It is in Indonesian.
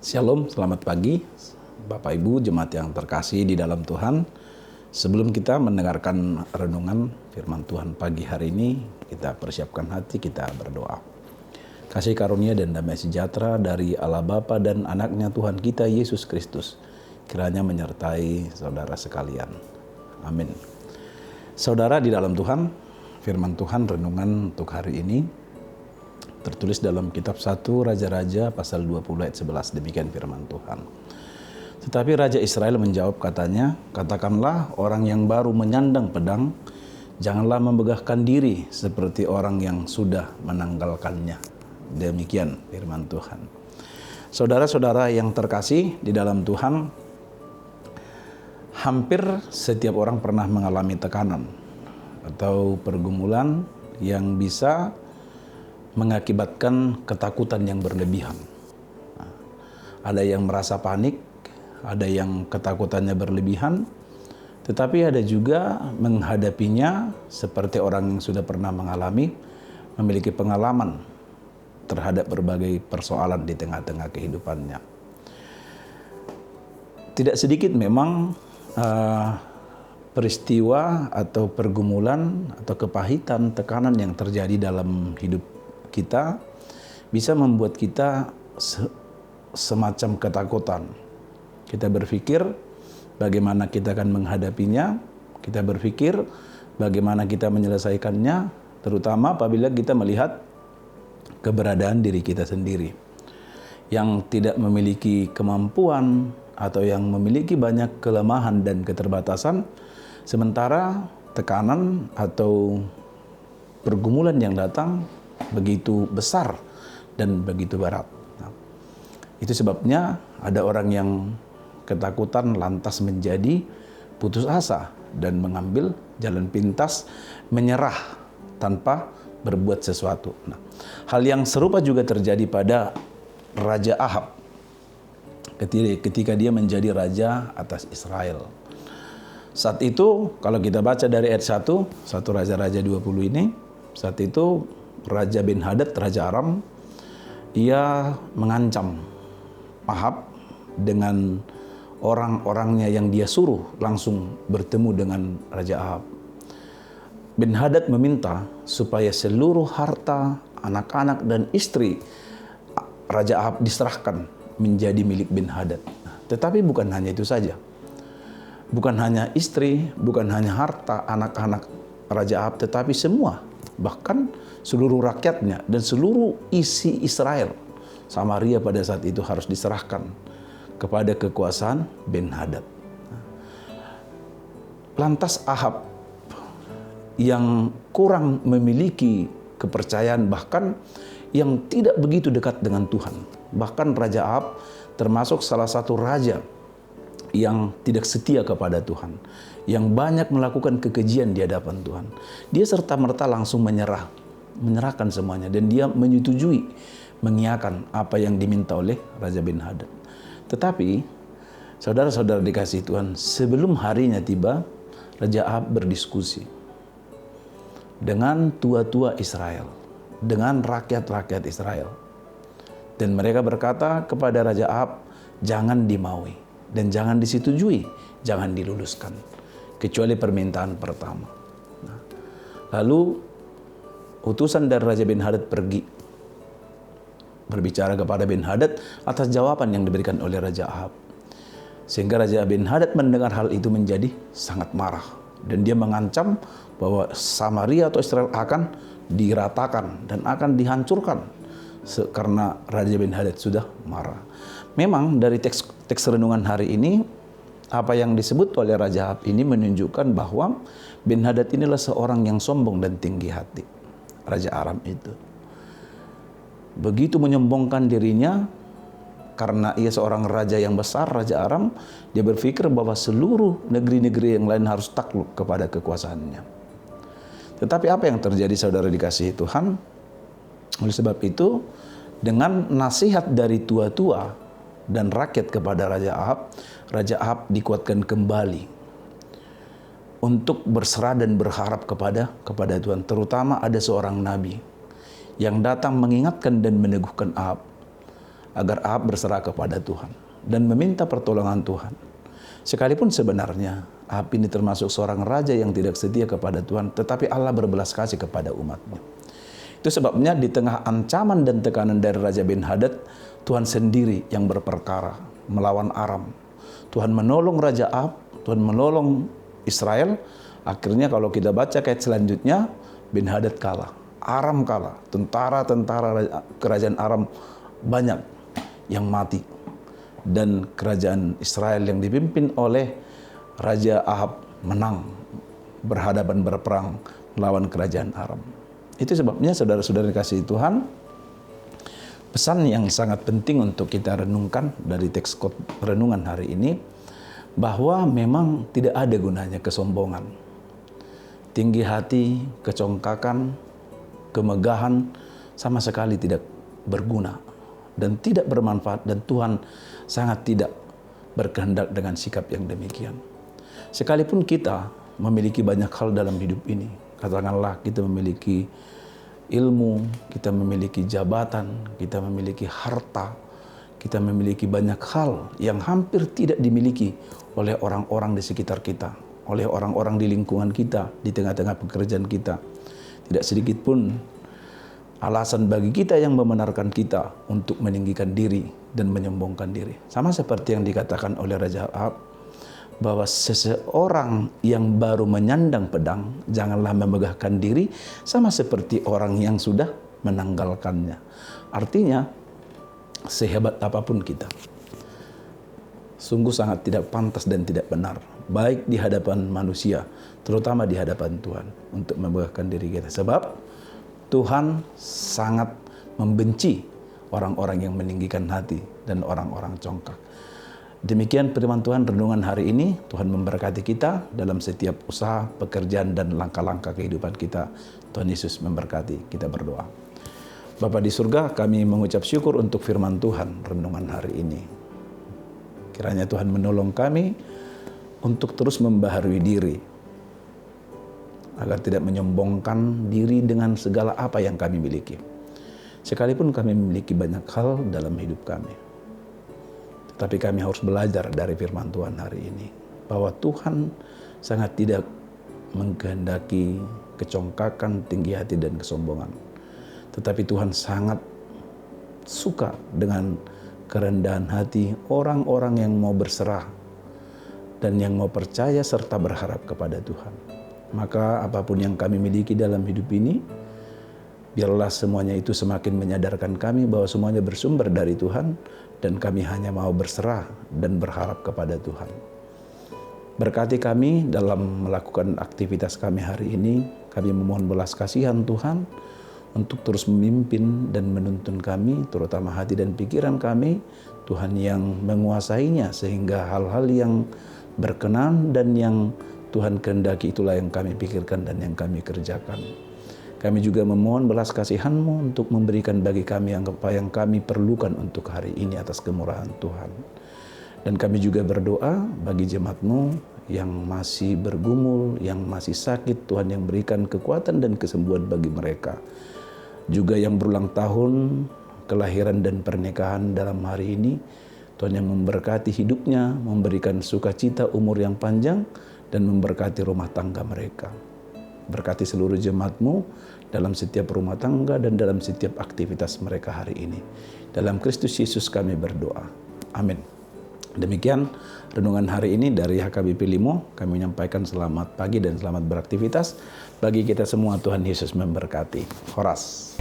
Shalom, selamat pagi Bapak Ibu jemaat yang terkasih di dalam Tuhan. Sebelum kita mendengarkan renungan firman Tuhan pagi hari ini, kita persiapkan hati, kita berdoa. Kasih karunia dan damai sejahtera dari Allah Bapa dan anaknya Tuhan kita Yesus Kristus kiranya menyertai saudara sekalian. Amin. Saudara di dalam Tuhan, firman Tuhan renungan untuk hari ini tertulis dalam kitab 1 Raja-Raja pasal 20 ayat 11, demikian firman Tuhan. Tetapi Raja Israel menjawab katanya, katakanlah orang yang baru menyandang pedang, janganlah membegahkan diri seperti orang yang sudah menanggalkannya. Demikian firman Tuhan. Saudara-saudara yang terkasih di dalam Tuhan, hampir setiap orang pernah mengalami tekanan atau pergumulan yang bisa mengakibatkan ketakutan yang berlebihan. Ada yang merasa panik, ada yang ketakutannya berlebihan, tetapi ada juga menghadapinya seperti orang yang sudah pernah mengalami, memiliki pengalaman terhadap berbagai persoalan di tengah-tengah kehidupannya. Tidak sedikit memang peristiwa atau pergumulan atau kepahitan, tekanan yang terjadi dalam hidup kita bisa membuat kita semacam ketakutan. Kita berpikir bagaimana kita akan menghadapinya, kita berpikir bagaimana kita menyelesaikannya, terutama apabila kita melihat keberadaan diri kita sendiri yang tidak memiliki kemampuan atau yang memiliki banyak kelemahan dan keterbatasan, sementara tekanan atau pergumulan yang datang begitu besar dan begitu berat. Itu sebabnya ada orang yang ketakutan lantas menjadi putus asa dan mengambil jalan pintas, menyerah tanpa berbuat sesuatu. Hal yang serupa juga terjadi pada Raja Ahab ketika dia menjadi raja atas Israel. Saat itu kalau kita baca dari ayat 1 Raja-Raja 20 ini, saat itu Raja Ben-Hadad, Raja Aram, ia mengancam Ahab dengan orang-orangnya yang dia suruh langsung bertemu dengan Raja Ahab. Ben-Hadad meminta supaya seluruh harta, anak-anak dan istri Raja Ahab diserahkan menjadi milik Ben-Hadad. Tetapi bukan hanya itu saja. Bukan hanya istri, bukan hanya harta, anak-anak Raja Ahab, tetapi semua, bahkan seluruh rakyatnya dan seluruh isi Israel, Samaria pada saat itu harus diserahkan kepada kekuasaan Ben-Hadad. Lantas Ahab yang kurang memiliki kepercayaan, bahkan yang tidak begitu dekat dengan Tuhan. Bahkan Raja Ahab termasuk salah satu raja yang tidak setia kepada Tuhan, yang banyak melakukan kekejian di hadapan Tuhan. Dia serta-merta langsung menyerahkan semuanya, dan dia menyetujui, mengiyakan apa yang diminta oleh Raja Ben-Hadad. Tetapi saudara-saudara dikasihi Tuhan, sebelum harinya tiba, Raja Ahab berdiskusi dengan tua-tua Israel, dengan rakyat-rakyat Israel, dan mereka berkata kepada Raja Ahab, jangan dimaui dan jangan disetujui, jangan diluluskan, kecuali permintaan pertama. Lalu utusan dari Raja Ben-Hadad pergi berbicara kepada Ben-Hadad atas jawaban yang diberikan oleh Raja Ahab. Sehingga Raja Ben-Hadad mendengar hal itu menjadi sangat marah, dan dia mengancam bahwa Samaria atau Israel akan diratakan dan akan dihancurkan karena Raja Ben-Hadad sudah marah. Memang dari teks renungan hari ini, apa yang disebut oleh Raja Ahab ini menunjukkan bahwa Ben-Hadad inilah seorang yang sombong dan tinggi hati. Raja Aram itu begitu menyombongkan dirinya karena ia seorang raja yang besar, Raja Aram. Dia berpikir bahwa seluruh negeri-negeri yang lain harus takluk kepada kekuasaannya. Tetapi apa yang terjadi, saudara dikasihi Tuhan? Oleh sebab itu, dengan nasihat dari tua-tua dan rakyat kepada Raja Ahab dikuatkan kembali untuk berserah dan berharap kepada Tuhan. Terutama ada seorang nabi yang datang mengingatkan dan meneguhkan Ahab agar Ahab berserah kepada Tuhan dan meminta pertolongan Tuhan. Sekalipun sebenarnya Ahab ini termasuk seorang raja yang tidak setia kepada Tuhan, tetapi Allah berbelas kasih kepada umatnya. Itu sebabnya di tengah ancaman dan tekanan dari Raja Ben-Hadad, Tuhan sendiri yang berperkara melawan Aram. Tuhan menolong Raja Ahab, Tuhan menolong Israel. Akhirnya kalau kita baca ayat selanjutnya, Ben-Hadad kalah, Aram kalah, tentara-tentara kerajaan Aram banyak yang mati. Dan kerajaan Israel yang dipimpin oleh Raja Ahab menang, berhadapan berperang melawan kerajaan Aram. Itu sebabnya saudara-saudara dikasihi Tuhan, pesan yang sangat penting untuk kita renungkan dari teks renungan hari ini, bahwa memang tidak ada gunanya kesombongan. Tinggi hati, kecongkakan, kemegahan sama sekali tidak berguna dan tidak bermanfaat, dan Tuhan sangat tidak berkehendak dengan sikap yang demikian. Sekalipun kita memiliki banyak hal dalam hidup ini, katakanlah kita memiliki ilmu, kita memiliki jabatan, kita memiliki harta, kita memiliki banyak hal yang hampir tidak dimiliki oleh orang-orang di sekitar kita, oleh orang-orang di lingkungan kita, di tengah-tengah pekerjaan kita. Tidak sedikit pun alasan bagi kita yang membenarkan kita untuk meninggikan diri dan menyombongkan diri. Sama seperti yang dikatakan oleh Raja Ahab, bahwa seseorang yang baru menyandang pedang janganlah memegahkan diri sama seperti orang yang sudah menanggalkannya. Artinya, sehebat apapun kita, sungguh sangat tidak pantas dan tidak benar, baik di hadapan manusia, terutama di hadapan Tuhan, untuk memegahkan diri kita. Sebab Tuhan sangat membenci orang-orang yang meninggikan hati dan orang-orang congkak. Demikian firman Tuhan renungan hari ini. Tuhan memberkati kita dalam setiap usaha, pekerjaan, dan langkah-langkah kehidupan kita. Tuhan Yesus memberkati. Kita berdoa. Bapa di surga, kami mengucap syukur untuk firman Tuhan renungan hari ini. Kiranya Tuhan menolong kami untuk terus membaharui diri, agar tidak menyombongkan diri dengan segala apa yang kami miliki. Sekalipun kami memiliki banyak hal dalam hidup kami, tetapi kami harus belajar dari firman Tuhan hari ini, bahwa Tuhan sangat tidak mengkehendaki kecongkakan, tinggi hati, dan kesombongan. Tetapi Tuhan sangat suka dengan kerendahan hati orang-orang yang mau berserah dan yang mau percaya serta berharap kepada Tuhan. Maka apapun yang kami miliki dalam hidup ini, biarlah semuanya itu semakin menyadarkan kami bahwa semuanya bersumber dari Tuhan, dan kami hanya mau berserah dan berharap kepada Tuhan. Berkati kami dalam melakukan aktivitas kami hari ini. Kami memohon belas kasihan Tuhan untuk terus memimpin dan menuntun kami, terutama hati dan pikiran kami, Tuhan yang menguasainya, sehingga hal-hal yang berkenan dan yang Tuhan kehendaki itulah yang kami pikirkan dan yang kami kerjakan. Kami juga memohon belas kasihan-Mu untuk memberikan bagi kami apa yang kami perlukan untuk hari ini atas kemurahan Tuhan. Dan kami juga berdoa bagi jemaat-Mu yang masih bergumul, yang masih sakit, Tuhan yang berikan kekuatan dan kesembuhan bagi mereka. Juga yang berulang tahun kelahiran dan pernikahan dalam hari ini, Tuhan yang memberkati hidupnya, memberikan sukacita, umur yang panjang, dan memberkati rumah tangga mereka. Berkati seluruh jemaat-Mu dalam setiap rumah tangga dan dalam setiap aktivitas mereka hari ini. Dalam Kristus Yesus kami berdoa. Amin. Demikian renungan hari ini dari HKBP Limo. Kami menyampaikan selamat pagi dan selamat beraktivitas. Bagi kita semua, Tuhan Yesus memberkati. Horas.